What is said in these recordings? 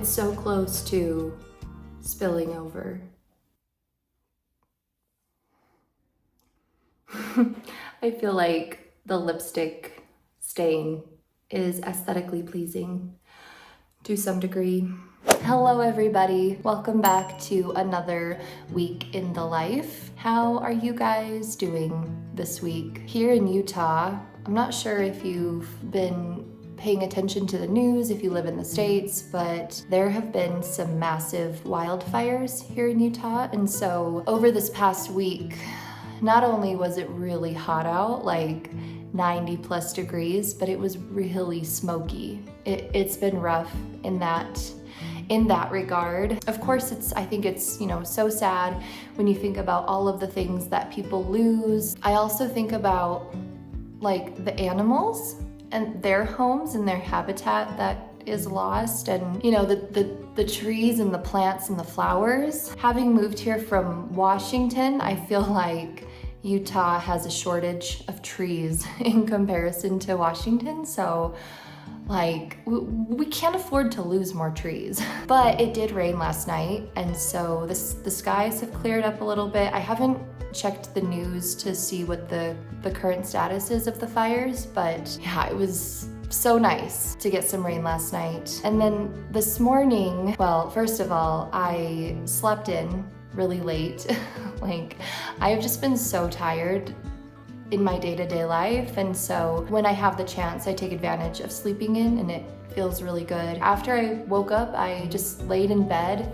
It's so close to spilling over. I feel like the lipstick stain is aesthetically pleasing to some degree. Hello everybody, welcome back to another week in the life. How are you guys doing this week? Here in Utah, I'm not sure if you've been paying attention to the news if you live in the States, but there have been some massive wildfires here in Utah. And so over this past week, not only was it really hot out, like 90 plus degrees, but it was really smoky. It's been rough in that regard. Of course, I think it's, so sad when you think about all of the things that people lose. I also think about like the animals and their homes and their habitat that is lost, and the trees and the plants and the flowers. Having moved here from Washington, I feel like Utah has a shortage of trees in comparison to Washington, so like we can't afford to lose more trees. But it did rain last night, and so the skies have cleared up a little bit. I haven't checked the news to see what the current status is of the fires, but yeah, it was so nice to get some rain last night. And then this morning, well, first of all, I slept in really late. Like, I have just been so tired in my day-to-day life, and so when I have the chance, I take advantage of sleeping in, and it feels really good. After I woke up, I just laid in bed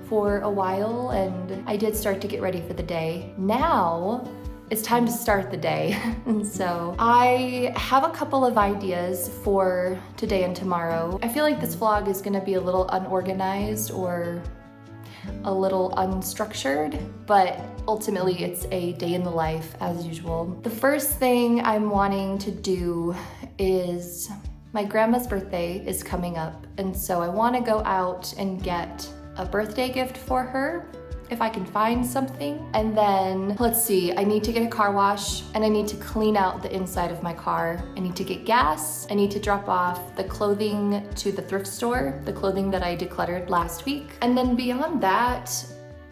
for a while, and I did start to get ready for the day. Now it's time to start the day. And so I have a couple of ideas for today and tomorrow. I feel like this vlog is gonna be a little unorganized or a little unstructured, but ultimately it's a day in the life as usual. The first thing I'm wanting to do is, my grandma's birthday is coming up, and so I want to go out and get a birthday gift for her if I can find something. And then, let's see, I need to get a car wash, and I need to clean out the inside of my car. I need to get gas. I need to drop off the clothing to the thrift store, the clothing that I decluttered last week. And then beyond that,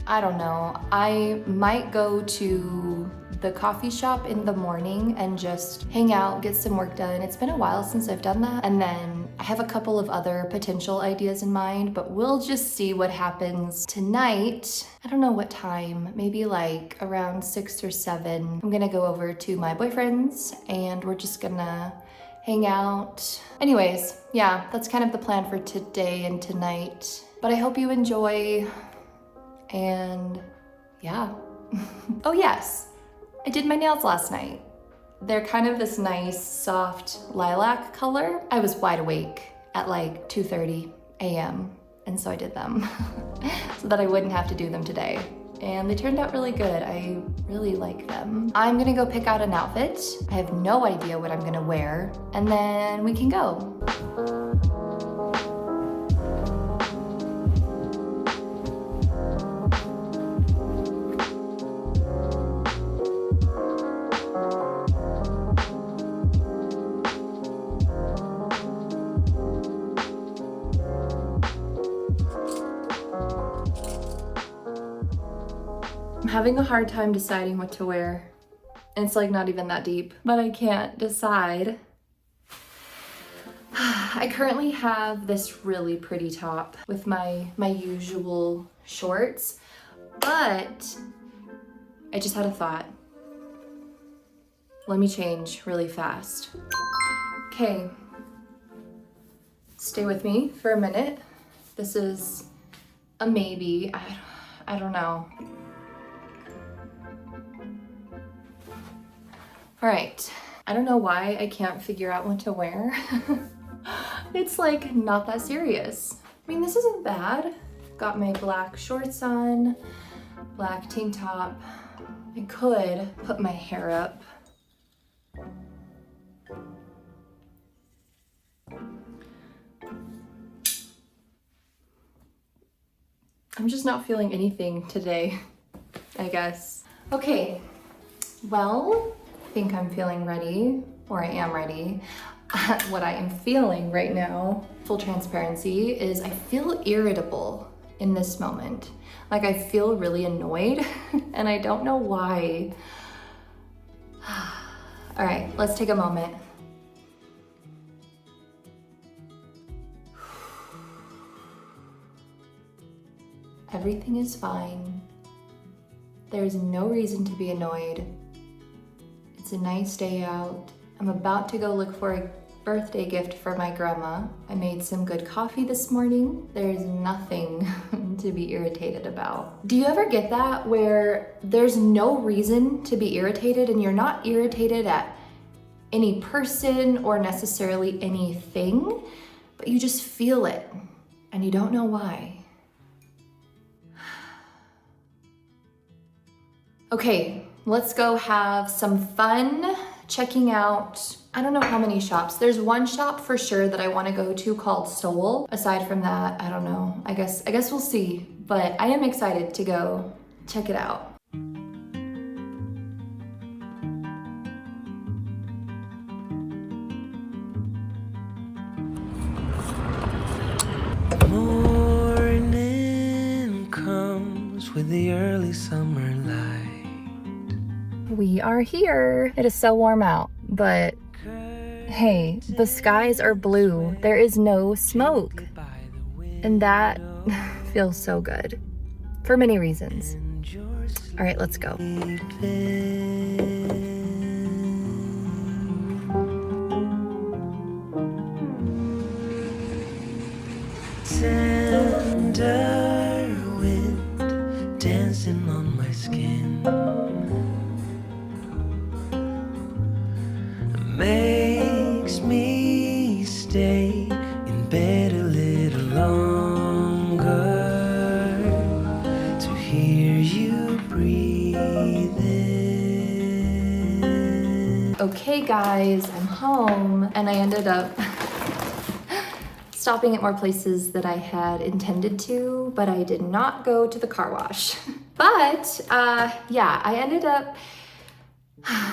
I don't know, I might go to the coffee shop in the morning and just hang out, get some work done. It's been a while since I've done that. And then I have a couple of other potential ideas in mind, but we'll just see what happens tonight. I don't know what time, maybe like around 6 or 7. I'm gonna go over to my boyfriend's and we're just gonna hang out. Anyways, yeah, that's kind of the plan for today and tonight. But I hope you enjoy, and yeah. Oh yes, I did my nails last night. They're kind of this nice, soft lilac color. I was wide awake at like 2:30 a.m. and so I did them so that I wouldn't have to do them today. And they turned out really good. I really like them. I'm gonna go pick out an outfit. I have no idea what I'm gonna wear, and then we can go. I'm having a hard time deciding what to wear. And it's like not even that deep, but I can't decide. I currently have this really pretty top with my usual shorts, but I just had a thought. Let me change really fast. Okay, stay with me for a minute. This is a maybe, I don't know. All right, I don't know why I can't figure out what to wear. It's like not that serious. I mean, this isn't bad. Got my black shorts on, black tank top. I could put my hair up. I'm just not feeling anything today, I guess. Okay, well, I think I'm feeling ready, or I am ready. what I am feeling right now, full transparency, is I feel irritable in this moment. Like I feel really annoyed and I don't know why. All right, let's take a moment. Everything is fine. There's no reason to be annoyed. It's a nice day out. I'm about to go look for a birthday gift for my grandma. I made some good coffee this morning. There's nothing to be irritated about. Do you ever get that where there's no reason to be irritated and you're not irritated at any person or necessarily anything, but you just feel it and you don't know why? Okay, let's go have some fun checking out, I don't know how many shops. There's one shop for sure that I want to go to called Soul. Aside from that, I don't know. I guess we'll see, but I am excited to go check it out. Morning comes with the early summer light. We are here. It is so warm out, but hey, the skies are blue. There is no smoke. And that feels so good for many reasons. All right, let's go. Tender wind dancing on my skin makes me stay in bed a little longer to hear you breathing. Okay guys, I'm home and I ended up stopping at more places that I had intended to, but I did not go to the car wash. But yeah, I ended up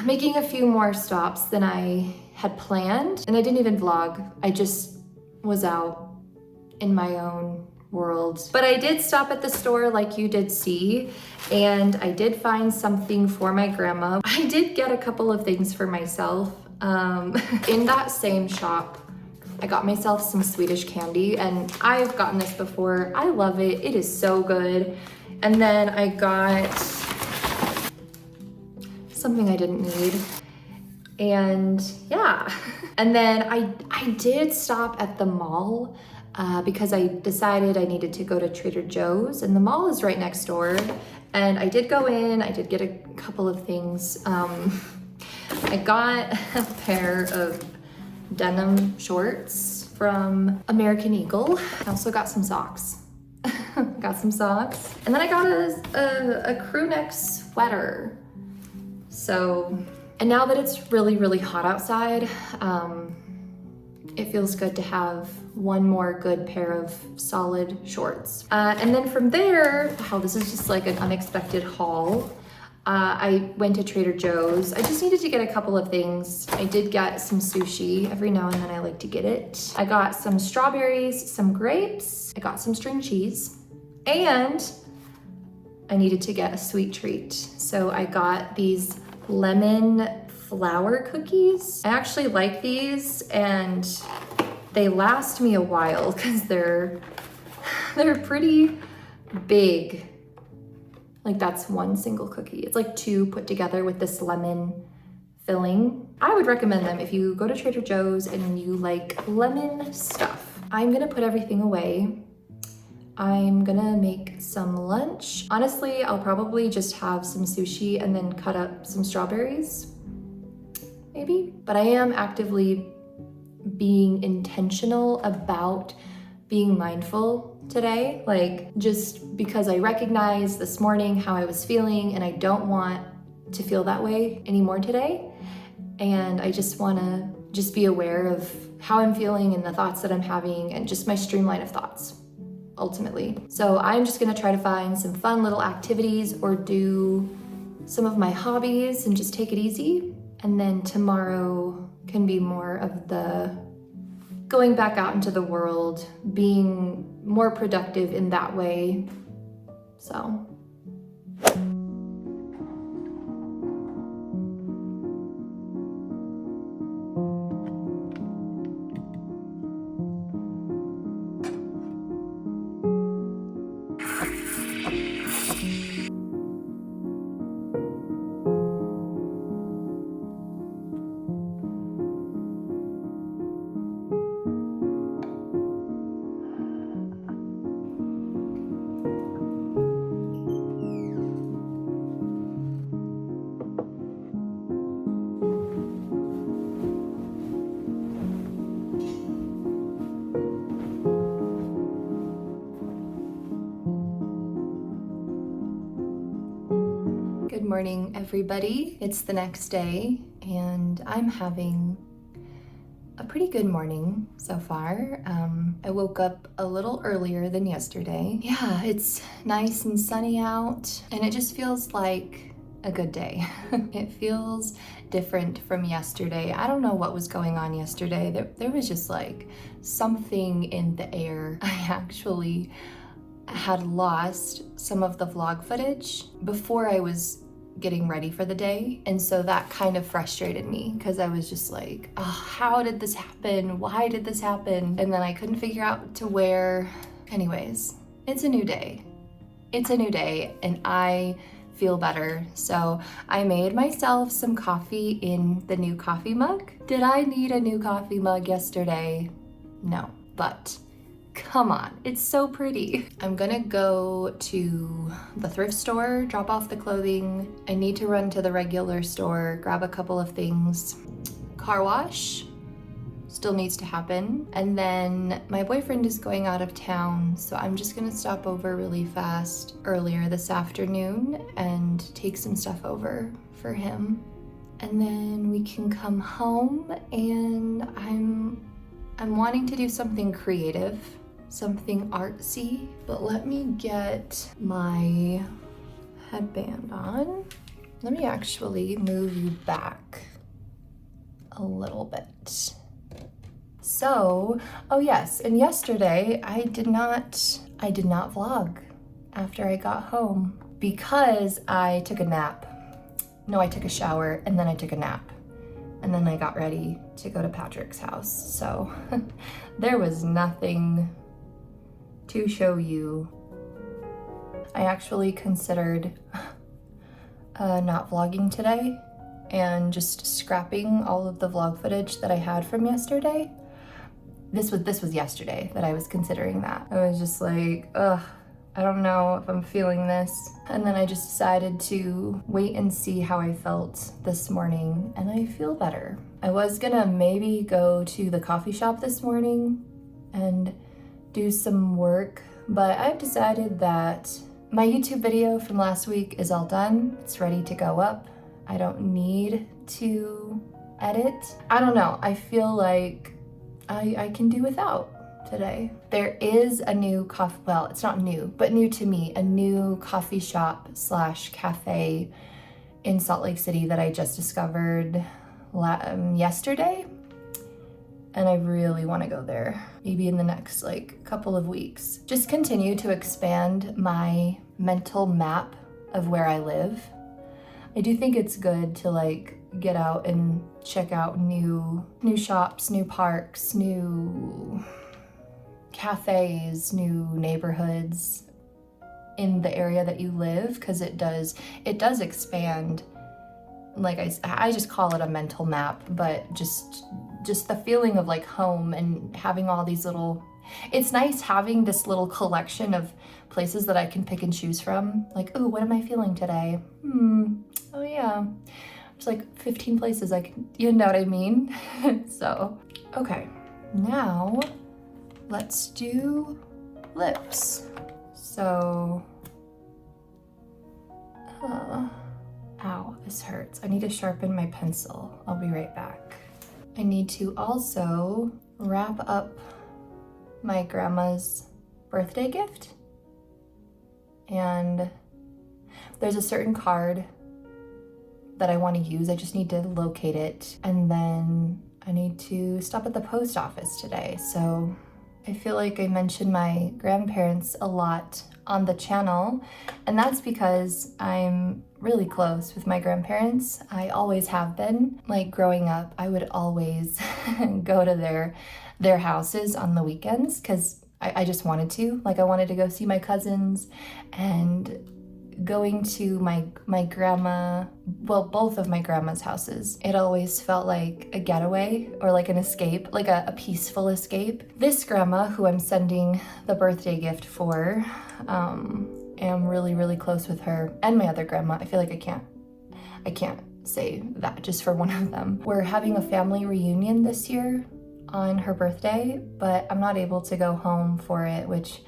making a few more stops than I had planned, and I didn't even vlog. I just was out in my own world. But I did stop at the store like you did see, and I did find something for my grandma. I did get a couple of things for myself. In that same shop, I got myself some Swedish candy, and I've gotten this before. I love it. It is so good. And then I got something I didn't need. And yeah. And then I did stop at the mall because I decided I needed to go to Trader Joe's, and the mall is right next door. And I did go in, I did get a couple of things. I got a pair of denim shorts from American Eagle. I also got some socks. Got some socks. And then I got a crew neck sweater. So, and now that it's really, really hot outside, it feels good to have one more good pair of solid shorts. And then from there, wow, this is just like an unexpected haul. I went to Trader Joe's. I just needed to get a couple of things. I did get some sushi. Every now and then I like to get it. I got some strawberries, some grapes. I got some string cheese. And I needed to get a sweet treat. So I got these lemon flour cookies. I actually like these, and they last me a while because they're pretty big. Like that's one single cookie. It's like two put together with this lemon filling. I would recommend them if you go to Trader Joe's and you like lemon stuff. I'm gonna put everything away. I'm gonna make some lunch. Honestly, I'll probably just have some sushi and then cut up some strawberries, maybe. But I am actively being intentional about being mindful today, like just because I recognized this morning how I was feeling and I don't want to feel that way anymore today. And I just wanna just be aware of how I'm feeling and the thoughts that I'm having and just my streamline of thoughts, ultimately. So I'm just gonna try to find some fun little activities or do some of my hobbies and just take it easy. And then tomorrow can be more of the going back out into the world, being more productive in that way. So. Good morning, everybody. It's the next day, and I'm having a pretty good morning so far. I woke up a little earlier than yesterday. Yeah, it's nice and sunny out, and it just feels like a good day. It feels different from yesterday. I don't know what was going on yesterday. There was just like something in the air. I actually had lost some of the vlog footage before I was getting ready for the day, and so that kind of frustrated me because I was just like, oh, how did this happen? Why did this happen? And then I couldn't figure out to where. Anyways, it's a new day. It's a new day, and I feel better. So I made myself some coffee in the new coffee mug. Did I need a new coffee mug yesterday? No, but come on, it's so pretty. I'm gonna go to the thrift store, drop off the clothing. I need to run to the regular store, grab a couple of things. Car wash still needs to happen. And then my boyfriend is going out of town, so I'm just gonna stop over really fast earlier this afternoon and take some stuff over for him. And then we can come home, and I'm wanting to do something creative, something artsy, but let me get my headband on. Let me actually move you back a little bit. So, oh yes, and yesterday I did not vlog after I got home because I took a nap. No, I took a shower and then I took a nap. And then I got ready to go to Patrick's house. So there was nothing to show you. I actually considered not vlogging today and just scrapping all of the vlog footage that I had from yesterday. This was yesterday that I was considering that. I was just like, ugh, I don't know if I'm feeling this. And then I just decided to wait and see how I felt this morning, and I feel better. I was gonna maybe go to the coffee shop this morning and do some work, but I've decided that my YouTube video from last week is all done. It's ready to go up. I don't need to edit. I don't know, I feel like I can do without today. There is a new coffee, well, it's not new, but new to me, a new coffee shop slash cafe in Salt Lake City that I just discovered yesterday. And I really want to go there, maybe in the next couple of weeks. Just continue to expand my mental map of where I live. I do think it's good to get out and check out new shops, new parks, new cafes, new neighborhoods in the area that you live, because it does expand. Like I just call it a mental map, but just the feeling of home and having all these little, it's nice having this little collection of places that I can pick and choose from. Oh, what am I feeling today? Oh yeah, there's 15 places I can, you know what I mean? So, okay, now let's do lips. So, ow, this hurts. I need to sharpen my pencil. I'll be right back. I need to also wrap up my grandma's birthday gift. And there's a certain card that I want to use. I just need to locate it. And then I need to stop at the post office today. So I feel like I mentioned my grandparents a lot on the channel, and that's because I'm really close with my grandparents. I always have been. Like growing up, I would always go to their houses on the weekends because I just wanted to. Like I wanted to go see my cousins, and going to my grandma, well, both of my grandma's houses, it always felt like a getaway or like an escape, like a peaceful escape. This grandma, who I'm sending the birthday gift for, am really, really close with her, and my other grandma. I feel like I can't say that just for one of them. We're having a family reunion this year on her birthday, but I'm not able to go home for it, which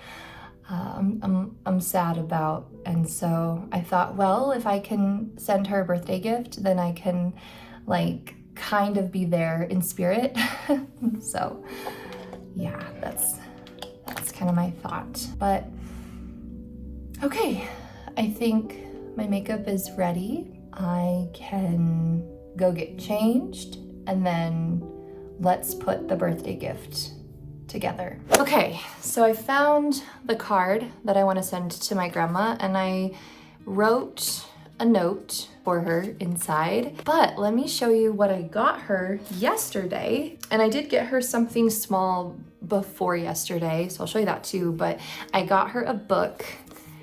I'm sad about. And so I thought, well, if I can send her a birthday gift, then I can like kind of be there in spirit. So yeah, that's kind of my thought. But okay, I think my makeup is ready. I can go get changed, and then let's put the birthday gift together. Okay, so I found the card that I want to send to my grandma, and I wrote a note for her inside. But let me show you what I got her yesterday. And I did get her something small before yesterday, so I'll show you that too. But I got her a book.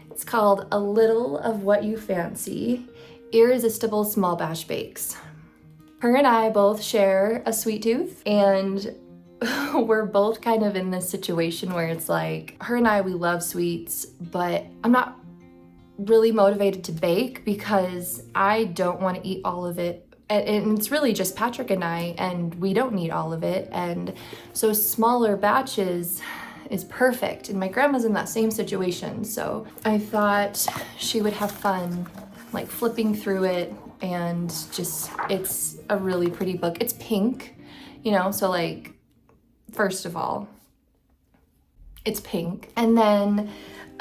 It's called A Little of What You Fancy, Irresistible Small Batch Bakes. Her and I both share a sweet tooth, and we're both kind of in this situation where it's like, her and I, we love sweets, but I'm not really motivated to bake because I don't want to eat all of it. And it's really just Patrick and I, and we don't need all of it. And so smaller batches is perfect. And my grandma's in that same situation. So I thought she would have fun like flipping through it, and just, it's a really pretty book. It's pink, you know, so like, first of all, it's pink. And then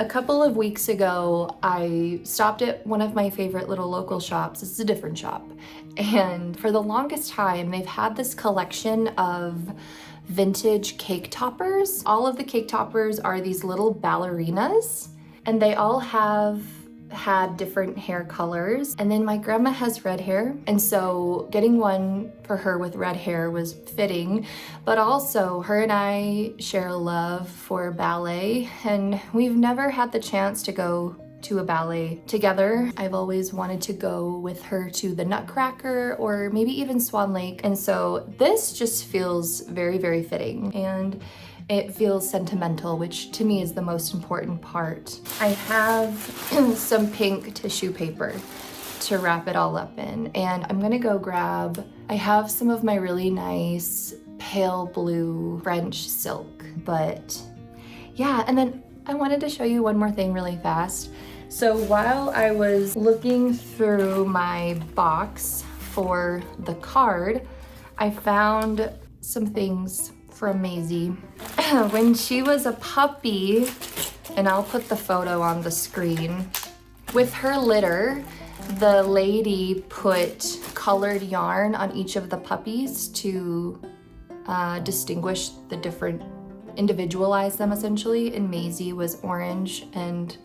a couple of weeks ago, I stopped at one of my favorite little local shops. This is a different shop. And for the longest time, they've had this collection of vintage cake toppers. All of the cake toppers are these little ballerinas, and they all have had different hair colors. And then my grandma has red hair, and so getting one for her with red hair was fitting. But also her and I share a love for ballet, and we've never had the chance to go to a ballet together. I've always wanted to go with her to the Nutcracker or maybe even Swan Lake, and so this just feels very, very fitting. And it feels sentimental, which to me is the most important part. I have some pink tissue paper to wrap it all up in, and I'm gonna go grab, I have some of my really nice pale blue French silk, but yeah. And then I wanted to show you one more thing really fast. So while I was looking through my box for the card, I found some things from Maisie. When she was a puppy, and I'll put the photo on the screen, with her litter, the lady put colored yarn on each of the puppies to distinguish the different, individualize them essentially. And Maisie was orange and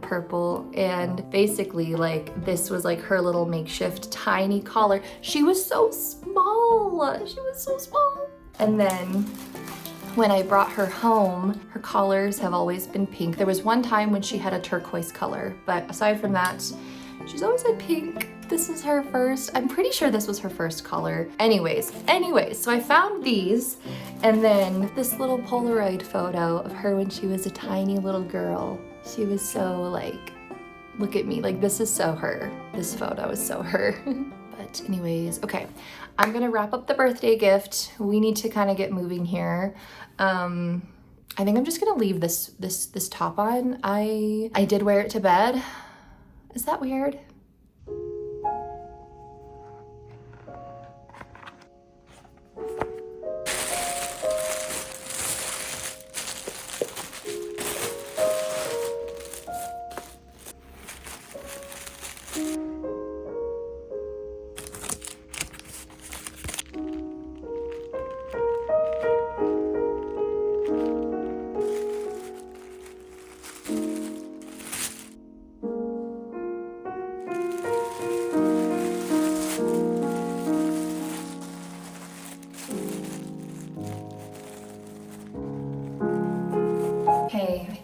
purple, and basically like this was like her little makeshift tiny collar. She was so small. She was so small. And then when I brought her home, her collars have always been pink. There was one time when she had a turquoise color, but aside from that, she's always had pink. This is her first, I'm pretty sure this was her first collar. Anyways, so I found these, and then this little Polaroid photo of her when she was a tiny little girl. She was so like, look at me, like this is so her. This photo is so her. But anyways, okay, I'm gonna wrap up the birthday gift. We need to kind of get moving here. I think I'm just gonna leave this top on. I did wear it to bed. Is that weird?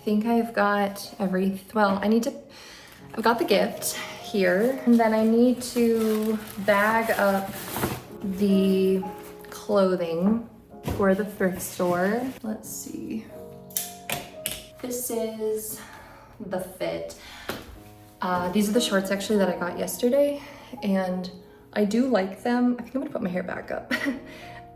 think I've got well, I've got the gift here, and then I need to bag up the clothing for the thrift store. Let's see. This is the fit. These are the shorts actually that I got yesterday, and I do like them. I think I'm gonna put my hair back up.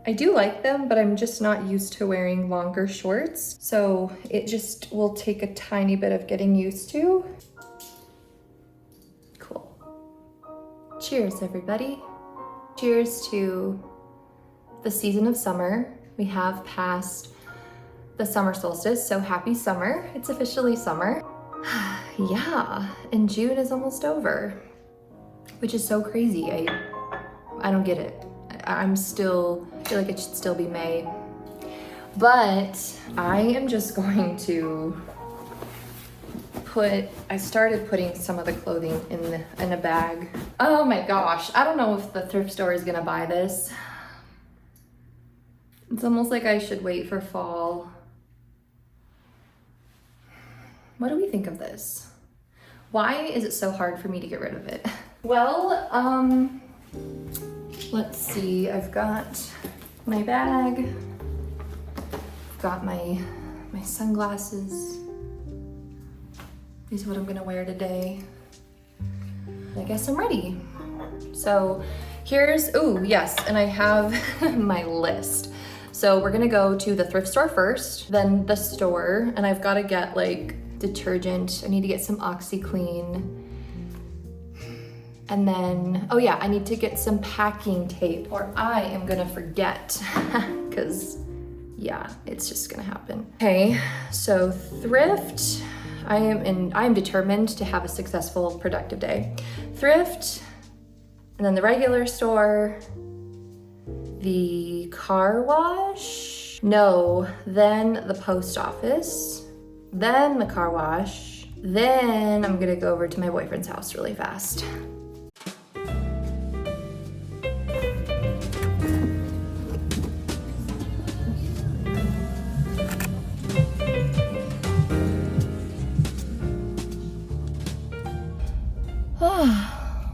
I do like them, but I'm just not used to wearing longer shorts. So it just will take a tiny bit of getting used to. Cool. Cheers, everybody. Cheers to the season of summer. We have passed the summer solstice, so happy summer. It's officially summer. Yeah, and June is almost over, which is so crazy. I don't get it. I'm still, I feel like it should still be May. But I am just going to I started putting some of the clothing in a bag. Oh my gosh, I don't know if the thrift store is gonna buy this. It's almost like I should wait for fall. What do we think of this? Why is it so hard for me to get rid of it? Well, let's see, I've got my bag, I've got my sunglasses. These are what I'm gonna wear today. I guess I'm ready. So here's, oh yes, and I have my list. So we're gonna go to the thrift store first, then the store, and I've gotta get like detergent. I need to get some OxyClean. And then, oh yeah, I need to get some packing tape or I am gonna forget because yeah, it's just gonna happen. Okay, so thrift, I am determined to have a successful, productive day. Thrift, and then the regular store, the car wash, no, then the post office, then the car wash, then I'm gonna go over to my boyfriend's house really fast.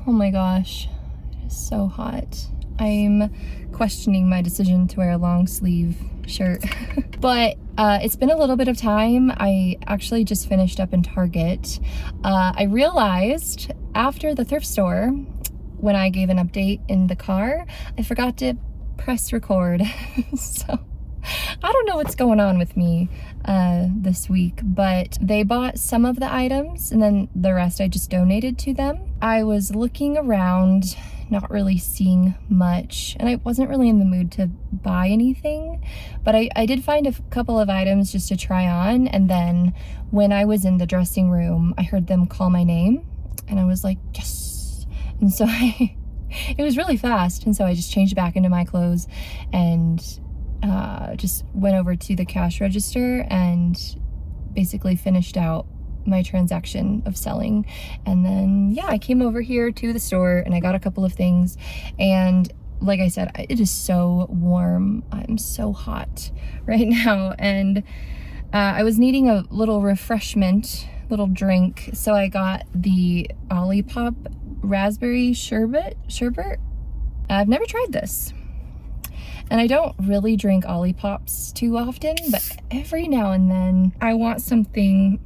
Oh my gosh, it is so hot. I'm questioning my decision to wear a long sleeve shirt. But it's been a little bit of time. I actually just finished up in Target. I realized after the thrift store, when I gave an update in the car, I forgot to press record. So I don't know what's going on with me this week, but they bought some of the items and then the rest I just donated to them. I was looking around, not really seeing much, and I wasn't really in the mood to buy anything, but I did find a couple of items just to try on, and then when I was in the dressing room, I heard them call my name, and I was like, yes! And so it was really fast, and so I just changed back into my clothes and just went over to the cash register and basically finished out my transaction of selling. And then yeah, I came over here to the store and I got a couple of things, and like I said, it is so warm. I'm so hot right now, and I was needing a little refreshment, little drink, so I got the Olipop raspberry sherbet. I've never tried this. And I don't really drink Olipops too often, but every now and then I want something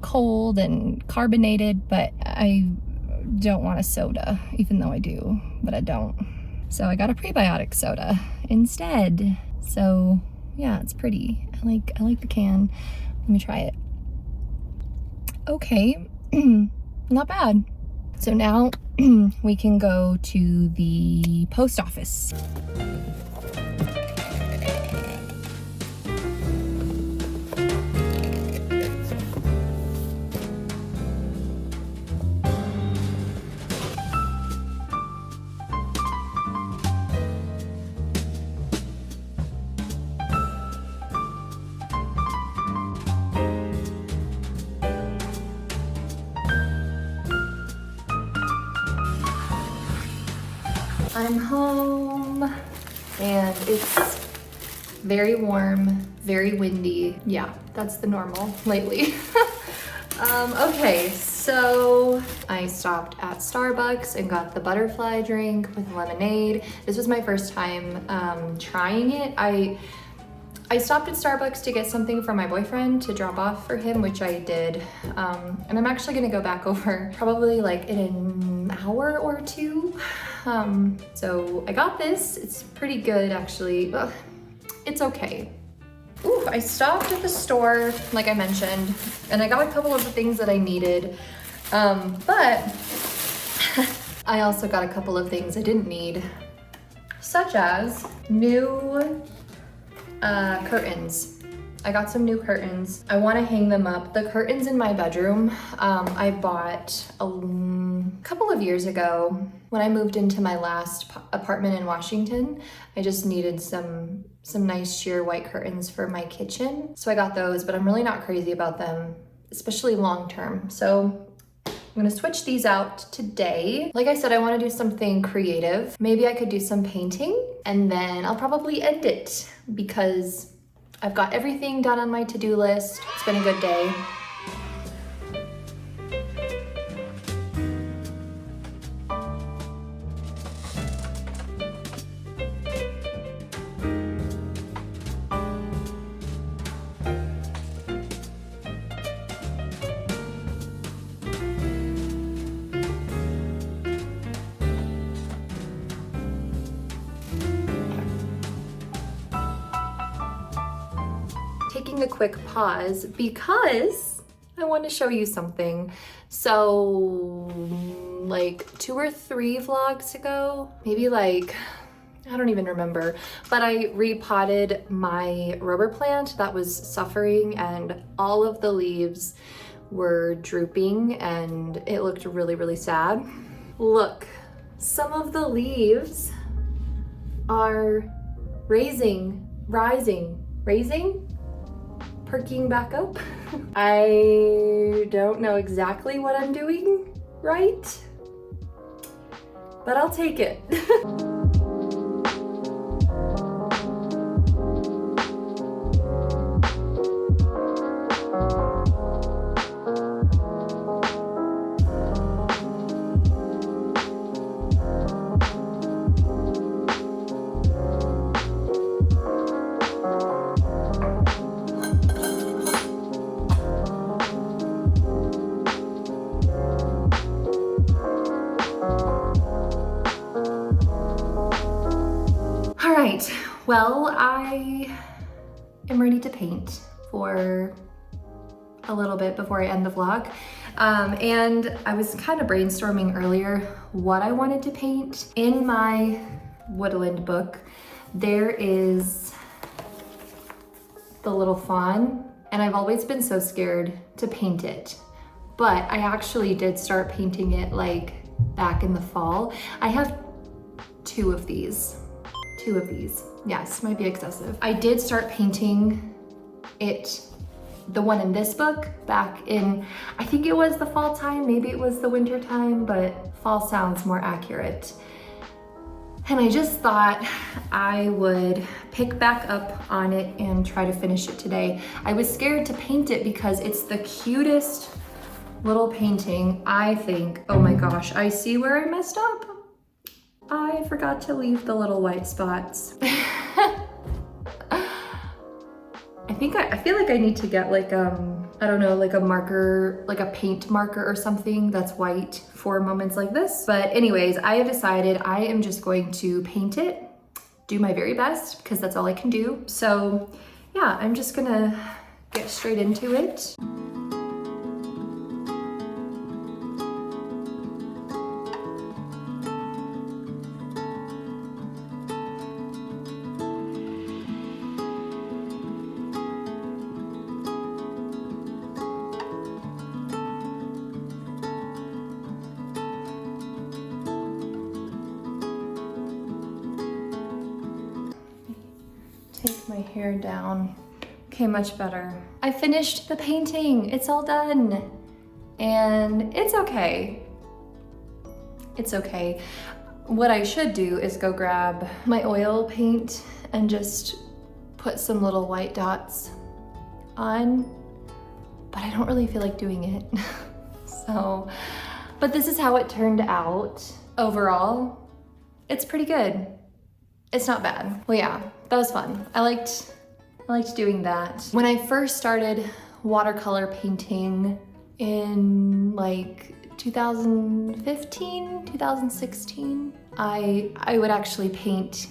cold and carbonated, but I don't want a soda, even though I do, but I don't. So I got a prebiotic soda instead. So yeah, it's pretty. I like the can. Let me try it. Okay, not bad. So now we can go to the post office. I'm home and it's very warm, very windy. Yeah, that's the normal lately. Okay, so I stopped at Starbucks and got the butterfly drink with lemonade. This was my first time trying it. I stopped at Starbucks to get something for my boyfriend to drop off for him, which I did. And I'm actually gonna go back over probably like in an hour or two. So I got this. It's pretty good actually. Ugh, it's okay. Ooh, I stopped at the store, like I mentioned, and I got a couple of the things that I needed. But I also got a couple of things I didn't need, such as new curtains. I got some new curtains. I want to hang them up. The curtains in my bedroom, I bought a couple of years ago when I moved into my last apartment in Washington. I just needed some nice sheer white curtains for my kitchen. So I got those, but I'm really not crazy about them, especially long term. So I'm gonna switch these out today. Like I said, I wanna do something creative. Maybe I could do some painting and then I'll probably end it because I've got everything done on my to-do list. It's been a good day. Taking a quick pause because I want to show you something. So like 2 or 3 vlogs ago, maybe like, I don't even remember, but I repotted my rubber plant that was suffering and all of the leaves were drooping and it looked really, really sad. Look, some of the leaves are rising, perking back up. I don't know exactly what I'm doing right, but I'll take it. Alright, well, I am ready to paint for a little bit before I end the vlog. And I was kind of brainstorming earlier what I wanted to paint. In my woodland book, there is the little fawn, and I've always been so scared to paint it. But I actually did start painting it like back in the fall. I have 2 of these. 2 of these. Yes, might be excessive. I did start painting it, the one in this book, back in, I think it was the fall time, maybe it was the winter time, but fall sounds more accurate. And I just thought I would pick back up on it and try to finish it today. I was scared to paint it because it's the cutest little painting, I think. Oh my gosh, I see where I messed up. I forgot to leave the little white spots. I feel like I need to get like, I don't know, like a marker, like a paint marker or something that's white for moments like this. But anyways, I have decided I am just going to paint it, do my very best, because that's all I can do. So yeah, I'm just gonna get straight into it. Take my hair down. Okay, much better. I finished the painting. It's all done. And it's okay. It's okay. What I should do is go grab my oil paint and just put some little white dots on, but I don't really feel like doing it. So, but this is how it turned out. Overall, it's pretty good. It's not bad. Well, yeah, that was fun. I liked doing that. When I first started watercolor painting in like 2015, 2016, I would actually paint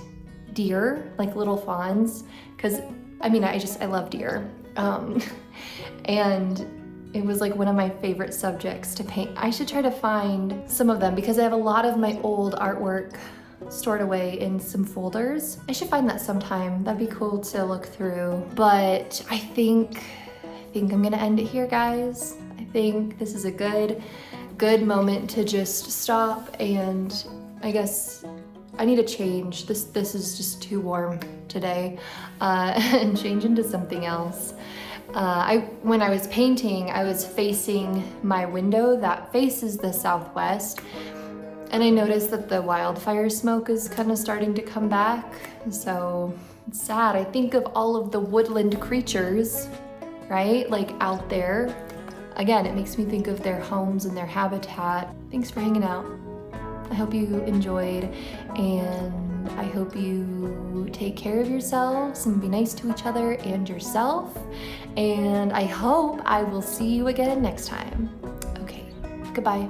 deer, like little fawns, because I mean, I love deer. And it was like one of my favorite subjects to paint. I should try to find some of them because I have a lot of my old artwork stored away in some folders. I should find that sometime. That'd be cool to look through. But I think I'm gonna end it here, guys. I think this is a good moment to just stop, and I guess I need to change. This is just too warm today, and change into something else. When I was painting, I was facing my window that faces the southwest, and I noticed that the wildfire smoke is kind of starting to come back. So it's sad. I think of all of the woodland creatures, right? Like out there. Again, it makes me think of their homes and their habitat. Thanks for hanging out. I hope you enjoyed, and I hope you take care of yourselves and be nice to each other and yourself. And I hope I will see you again next time. Okay, goodbye.